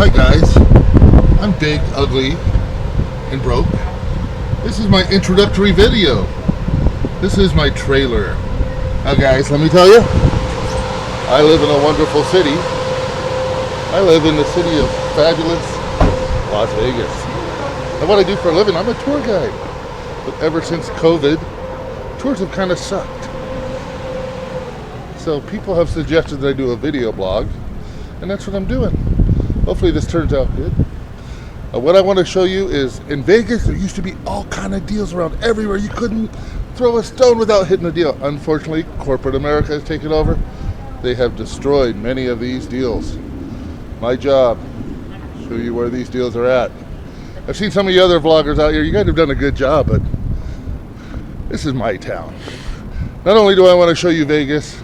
Hi guys, I'm big, ugly, and broke. This is my introductory video. This is my trailer. Now guys, let me tell you, I live in a wonderful city. I live in the city of fabulous Las Vegas. And what I do for a living, I'm a tour guide. But ever since COVID, tours have kind of sucked. So people have suggested that I do a video blog, and that's what I'm doing. Hopefully this turns out good. What I want to show you is, in Vegas, there used to be all kind of deals around everywhere. You couldn't throw a stone without hitting a deal. Unfortunately, corporate America has taken over. They have destroyed many of these deals. My job, show you where these deals are at. I've seen some of you other vloggers out here. You guys have done a good job, but this is my town. Not only do I want to show you Vegas,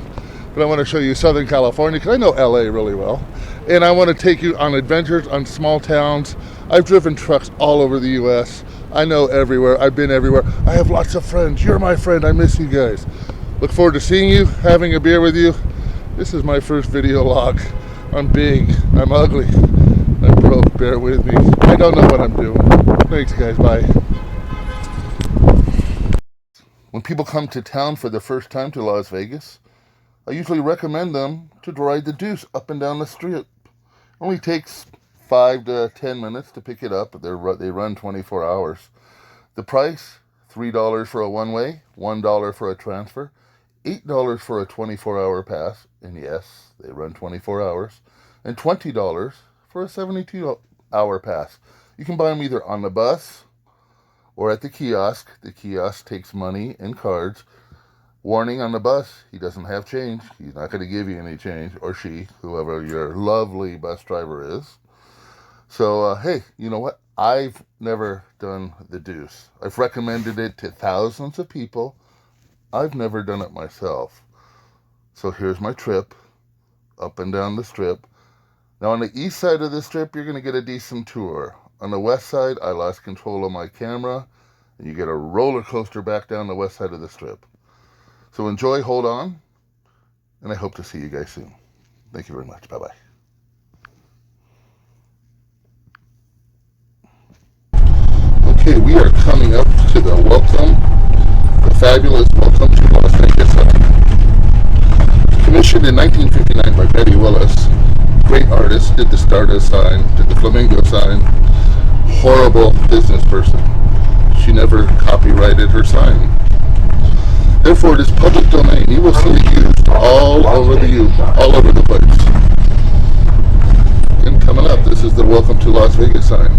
but I want to show you Southern California, because I know LA really well. And I want to take you on adventures on small towns. I've driven trucks all over the US. I know everywhere. I've been everywhere. I have lots of friends. You're my friend. I miss you guys. Look forward to seeing you, having a beer with you. This is my first video log. I'm big. I'm ugly. I'm broke. Bear with me. I don't know what I'm doing. Thanks, guys. Bye. When people come to town for the first time to Las Vegas, I usually recommend them to ride the Duece up and down the strip. It only takes 5 to 10 minutes to pick it up. They run 24 hours. The price, $3 for a one-way, $1 for a transfer, $8 for a 24-hour pass, and yes, they run 24 hours, and $20 for a 72-hour pass. You can buy them either on the bus or at the kiosk. The kiosk takes money and cards. Warning on the bus, he doesn't have change. He's not going to give you any change, or she, whoever your lovely bus driver is. So, hey, you know what? I've never done the Duece. I've recommended it to thousands of people. I've never done it myself. So here's my trip, up and down the strip. Now, on the east side of the strip, you're going to get a decent tour. On the west side, I lost control of my camera, and you get a roller coaster back down the west side of the strip. So enjoy, hold on, and I hope to see you guys soon. Thank you very much. Bye-bye. Okay, we are coming up to the fabulous Welcome to Las Vegas sign. Commissioned in 1959 by Betty Willis. Great artist, did the Stardust sign, did the Flamingo sign. Horrible business person. She never copyrighted her sign. Therefore, it is public domain. You will see it used all over the place. And coming up, this is the Welcome to Las Vegas sign.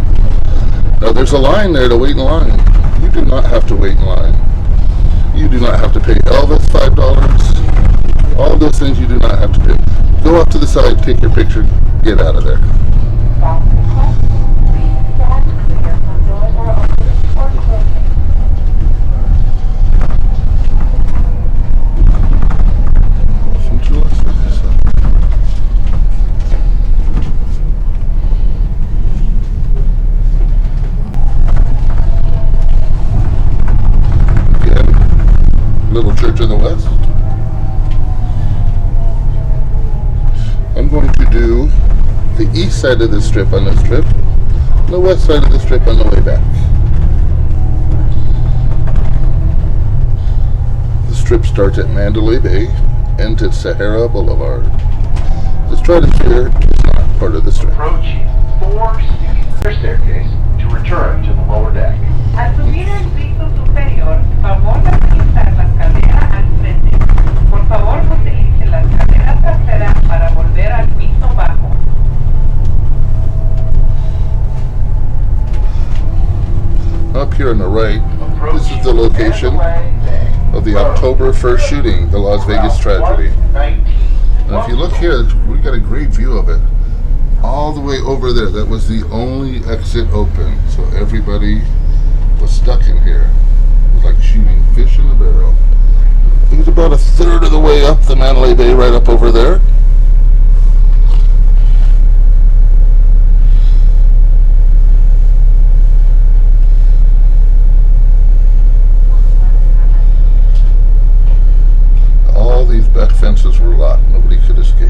Now, there's a line there to wait in line. You do not have to wait in line. You do not have to pay Elvis $5. All those things you do not have to pay. Go up to the side, take your picture, get out of there. Little church in the west. I'm going to do the east side of the strip on this trip, and the west side of the strip on the way back. The strip starts at Mandalay Bay, ends at Harrah Boulevard. This stratosphere is not part of the strip. Approaching 4 staircase to return to the lower deck. Al subir el piso superior, favor de utilizar la escalera al frente. Por favor, utilice la escalera trasera para volver al piso bajo. Up here on the right, this is the location of the October 1st shooting, the Las Vegas tragedy. And if you look here, we got a great view of it. All the way over there, that was the only exit open. So everybody was stuck in here. It was like shooting fish in a barrel. It was about a third of the way up the Mandalay Bay, right up over there. All these back fences were locked. Nobody could escape.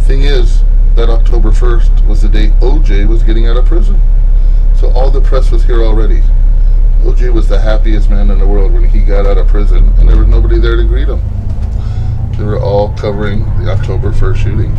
Thing is, that October 1st was the day OJ was getting out of prison. So all the press was here already. OJ was the happiest man in the world when he got out of prison, and there was nobody there to greet him. They were all covering the October 1st shooting.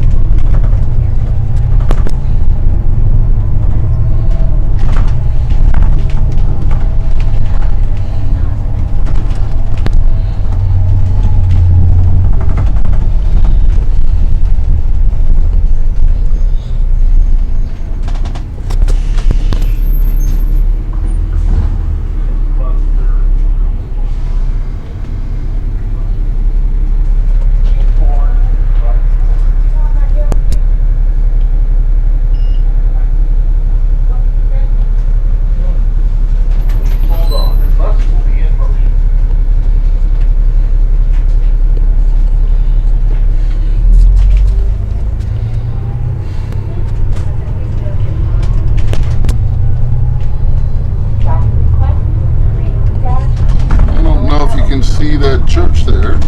See that church there.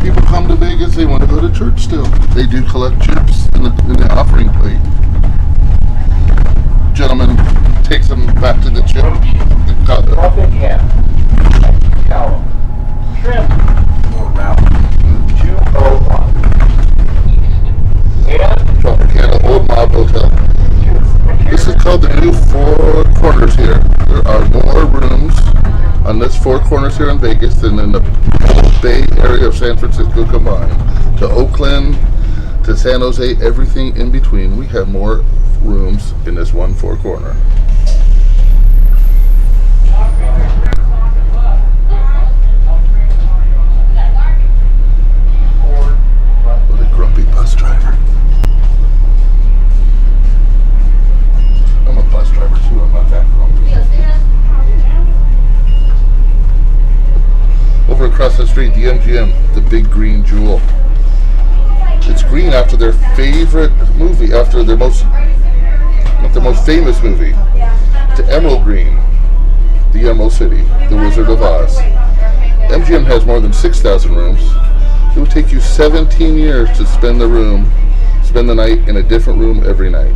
People come to Vegas, they want to go to church still. They do collect chips in the offering plate. Gentleman takes them back to the chip. Tropicana, Mexico, transit for route 201 east and Tropicana Old Mob Hotel. This is called the new Four Corners here. There are more rooms on this Four Corners here in Vegas than in the Bay Area of San Francisco combined. To Oakland, to San Jose, everything in between. We have more rooms in this one Four Corner. What a grumpy bus driver. I'm a bus driver too, I'm not that grumpy. Over across the street, the MGM, the big green jewel. It's green after their favorite movie, after their most, not the most famous movie. It's emerald green, the Emerald City, the Wizard of Oz. MGM has more than 6,000 rooms. It would take you 17 years to spend the night in a different room every night.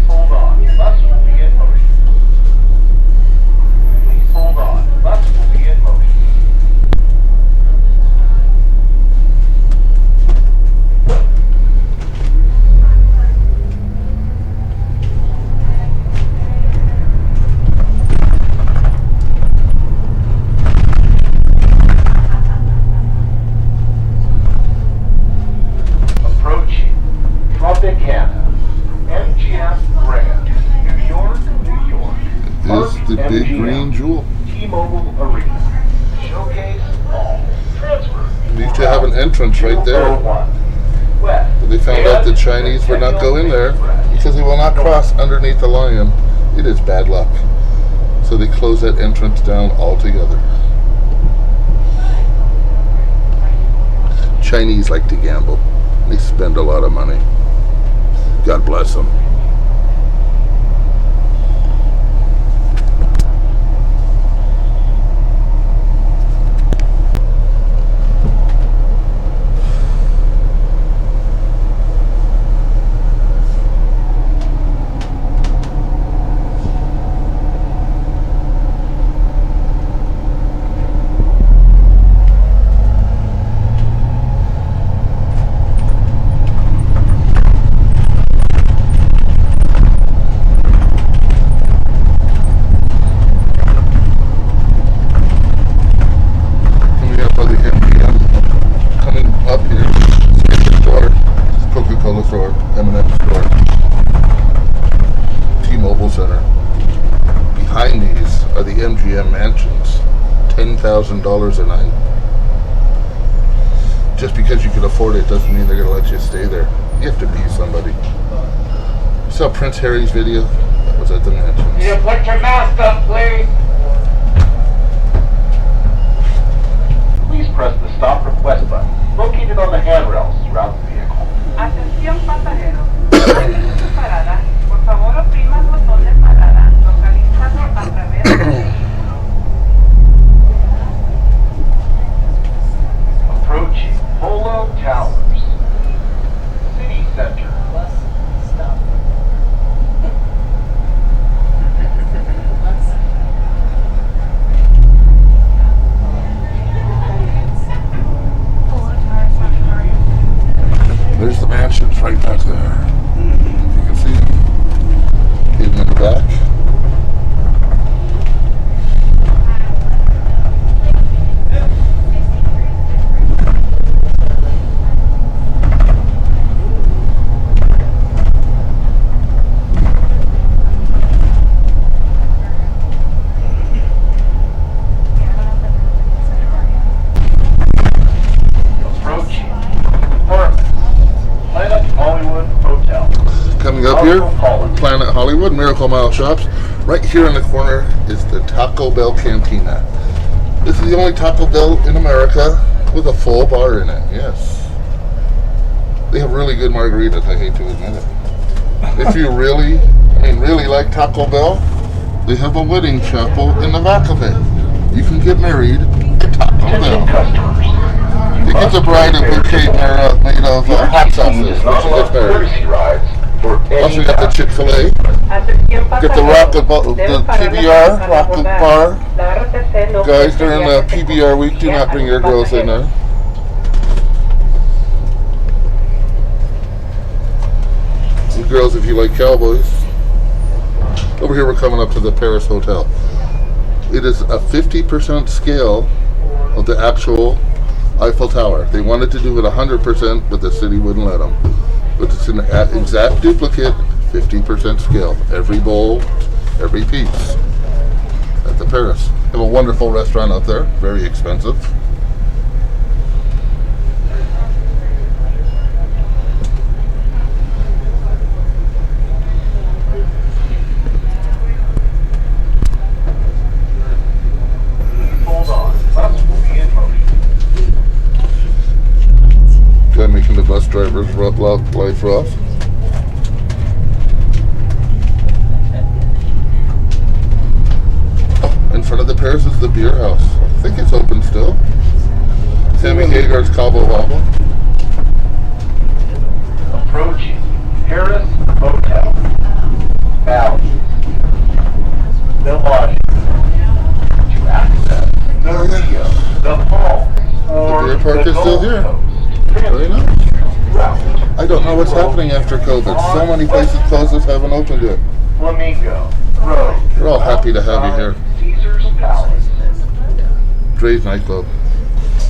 hold on. Bus will be in motion. Please hold on. Bus will be in motion. Approaching Tropicana, MGM Grand, New York, New York. Is the big green jewel. T-Mobile Arena. Showcase all. Transfer. We used to have an entrance right there. 201 West. But they found out the Chinese would not go in there because they will not cross underneath the lion. It is bad luck. So they closed that entrance down altogether. Chinese like to gamble. They spend a lot of money. God bless them. $10,000 a night. Just because you can afford it doesn't mean they're going to let you stay there. You have to be somebody. You saw Prince Harry's video? That was at the mansion. You put your mask up, please. Please press the stop request button located on the handrails throughout the vehicle. Atención pasajeros. Antes de su parada, por favor oprima el botón de parada localizado a través de Approaching Polo Tower. right back there. You can see him hidden in the back. Coming up here, Planet Hollywood, Miracle Mile Shops. Right here in the corner is the Taco Bell Cantina. This is the only Taco Bell in America with a full bar in it, yes. They have really good margaritas, I hate to admit it. If you really like Taco Bell, they have a wedding chapel in the back of it. You can get married at Taco Bell. You get the bride a bouquet made of hot sauces when she gets married. Also got the Chick-fil-A. Get the PBR, Rocket Bar. Guys, during the PBR week, do not bring your girls in there. You girls, if you like cowboys. Over here we're coming up to the Paris Hotel. It is a 50% scale of the actual Eiffel Tower. They wanted to do it 100%, but the city wouldn't let them. But it's an exact duplicate, 50% scale. Every bowl, every piece. At the Paris. They have a wonderful restaurant up there. Very expensive. Guy making the bus driver's life rough. In front of the Paris is the beer house. I think it's open still. Sammy Hagar's Cabo Wabo. Approaching Harrah Hotel. Bally. Village. To access the Rio, the Hall, or The beer park is still here. Very nice. I don't know what's happening after COVID. So many places closed haven't opened yet. Flamingo. Road. We're all happy to have you here. Caesar's Palace. Dre's nightclub.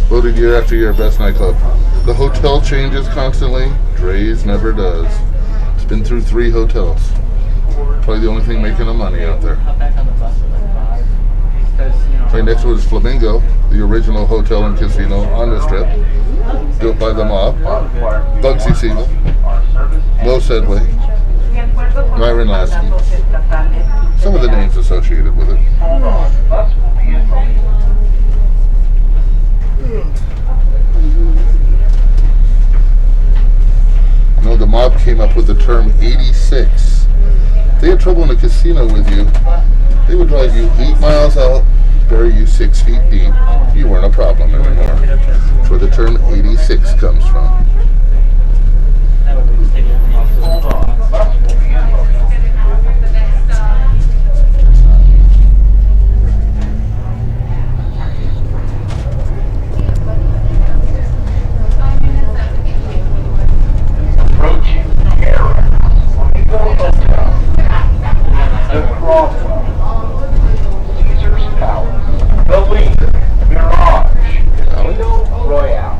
Voted year after year best nightclub. The hotel changes constantly. Dre's never does. It's been through 3 hotels. Probably the only thing making them money out there. Right next to it is Flamingo, the original hotel and casino on the strip. Built by the mob. Bugsy Siegel. Lo Sedway. Myron Lasky. Some of the names associated with it. No, the mob came up with the term 86. They had trouble in a casino with you. They would drive you 8 miles out, bury you 6 feet deep. You weren't a problem anymore. That's where the term 86 comes from. Approaching Harrah. The Cromwell. Caesar's Palace. The Wynn. Mirage. Casino Royale.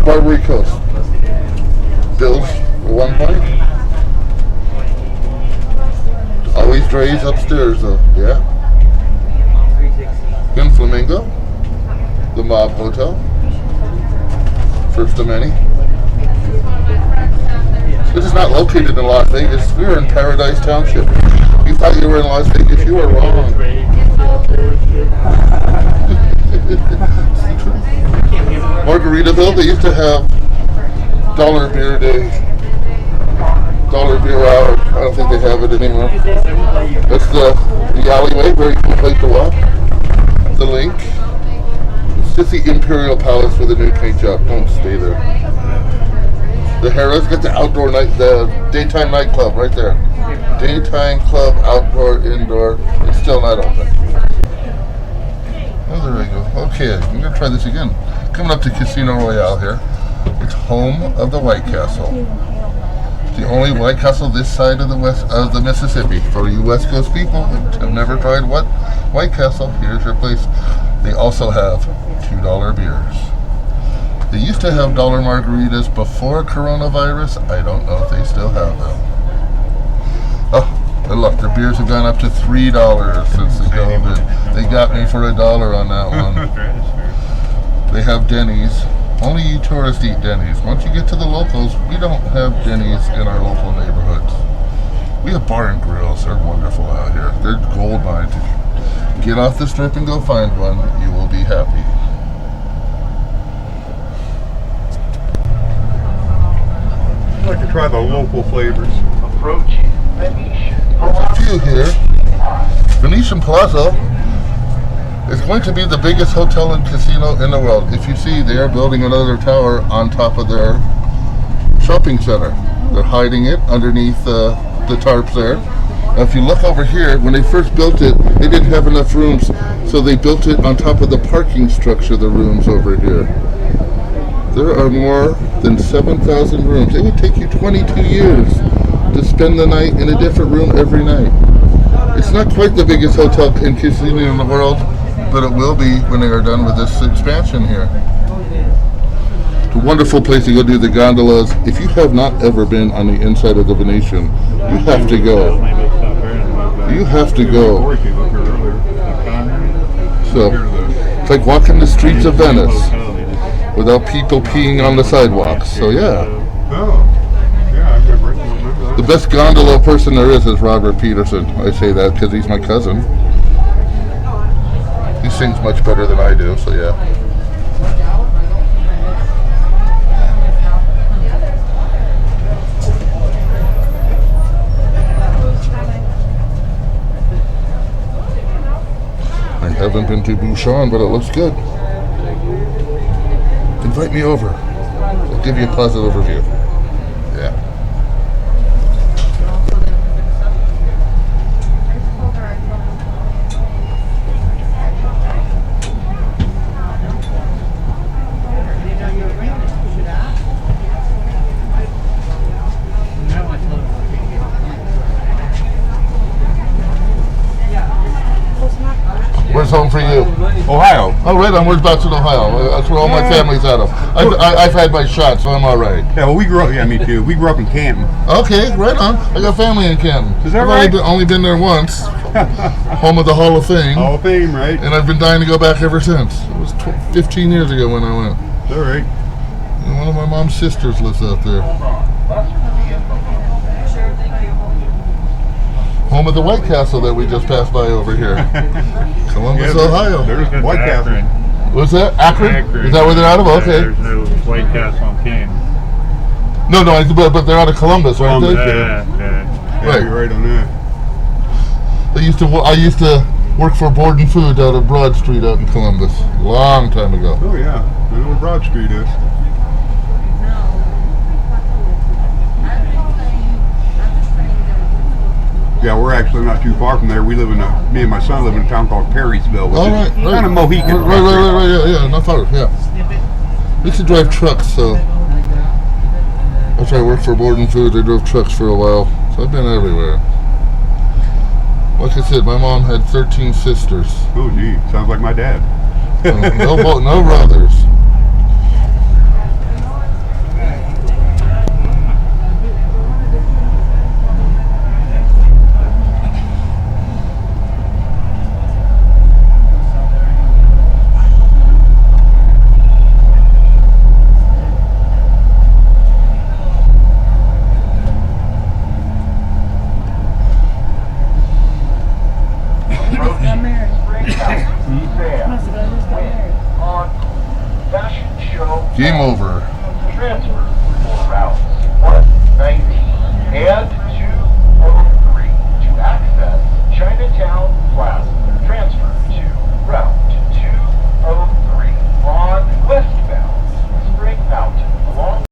Barbary Coast. Bills at one point. Always Dre's upstairs though, yeah. In Flamingo. The Mob Hotel. First of many. This is not located in Las Vegas. We are in Paradise Township. You thought you were in Las Vegas, you were wrong. Margaritaville, they used to have dollar beer day, dollar beer hour. I don't think they have it anymore. That's the alleyway, very cool place to walk. The link. It's just the Imperial Palace with a new paint job. Don't stay there. The Harrah's got the outdoor night, the daytime nightclub right there. Daytime club, outdoor, indoor. It's still not open. Oh, there we go. Okay, I'm gonna try this again. Coming up to Casino Royale here. It's home of the White Castle. It's the only White Castle this side of the Mississippi. For you West Coast people who have never tried White Castle, here's your place. They also have $2 beers. They used to have dollar margaritas before coronavirus. I don't know if they still have them. Oh, and look, their beers have gone up to $3 since the COVID. They got me for $1 on that one. They have Denny's. Only you tourists eat Denny's. Once you get to the locals, we don't have Denny's in our local neighborhoods. We have bar and grills. They're wonderful out here. They're gold mines. Get off the strip and go find one. You will be happy. I'd like to try the local flavors. Approaching Venetian. There's a few here. Venetian Palazzo is going to be the biggest hotel and casino in the world. If you see, they are building another tower on top of their shopping center. They're hiding it underneath the tarps there. Now, if you look over here, when they first built it, they didn't have enough rooms, so they built it on top of the parking structure, the rooms over here. There are more than 7,000 rooms. It would take you 22 years to spend the night in a different room every night. It's not quite the biggest hotel and casino in the world, but it will be when they are done with this expansion here. It's a wonderful place to go do the gondolas. If you have not ever been on the inside of the Venetian, you have to go. You have to go. So, it's like walking the streets of Venice without people peeing on the sidewalks. So yeah. The best gondola person there is Robert Peterson. I say that because he's my cousin. He sings much better than I do, so yeah. I haven't been to Bouchon, but it looks good. Invite me over. I'll give you a positive review. Yeah. Where's home for you? Ohio. Oh, right on. Where's Boston, Ohio? That's where all my family's out of. I've had my shot, so I'm all right. Yeah, well, we grew up. Yeah, me too. We grew up in Canton. Okay, right on. I got family in Canton. Is that I've right? only been there once. Home of the Hall of Fame. Hall of Fame, right? And I've been dying to go back ever since. It was 15 years ago when I went. All right. And one of my mom's sisters lives out there. Home of the White Castle that we just passed by over here. Columbus, Ohio. There's White Castle. What's that? Akron? Is that where they're out of? Okay. There's no White Castle on King. No, but they're out of Columbus, aren't they? Yeah. Yeah, Right. you're right on that. I used to work for Board and Food out of Broad Street out in Columbus. Long time ago. Oh yeah, I know where Broad Street is. Yeah, we're actually not too far from there. Me and my son live in a town called Perrysville, which is kind of Mohican. Right, yeah, not far, yeah. I used to drive trucks, so after I worked for Board and Food, I drove trucks for a while, so I've been everywhere. Like I said, my mom had 13 sisters. Oh gee, sounds like my dad. No brothers. Game over. Transfer for routes 119 and 203 to access Chinatown Plaza. Transfer to route 203 on westbound Spring Mountain along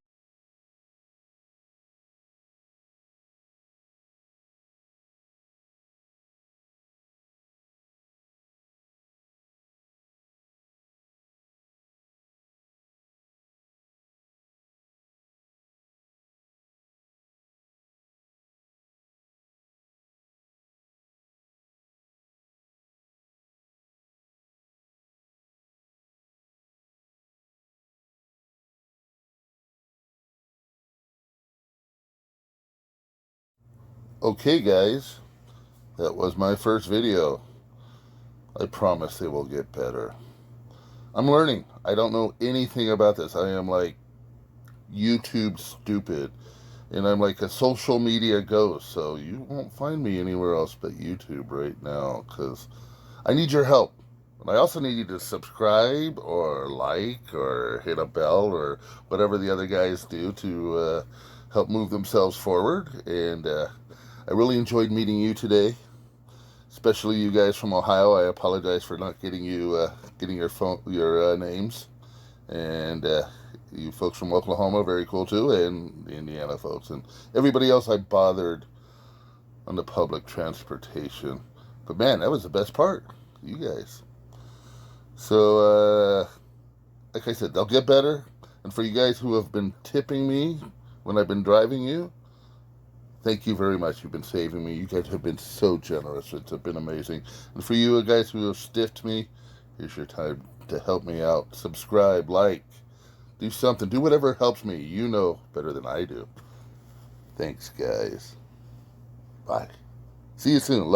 Okay, guys, that was my first video. I promise they will get better. I'm learning. I don't know anything about this. I am like YouTube stupid. And I'm like a social media ghost. So you won't find me anywhere else but YouTube right now. Because I need your help. And I also need you to subscribe or like or hit a bell or whatever the other guys do to help move themselves forward. And I really enjoyed meeting you today. Especially you guys from Ohio. I apologize for not getting you getting your names, and you folks from Oklahoma, very cool too, and the Indiana folks, and everybody else I bothered on the public transportation. But man, that was the best part, you guys. So like I said, they'll get better. And for you guys who have been tipping me when I've been driving you, thank you very much. You've been saving me. You guys have been so generous. It's been amazing. And for you guys who have stiffed me, here's your time to help me out. Subscribe, like, do something. Do whatever helps me. You know better than I do. Thanks, guys. Bye. See you soon.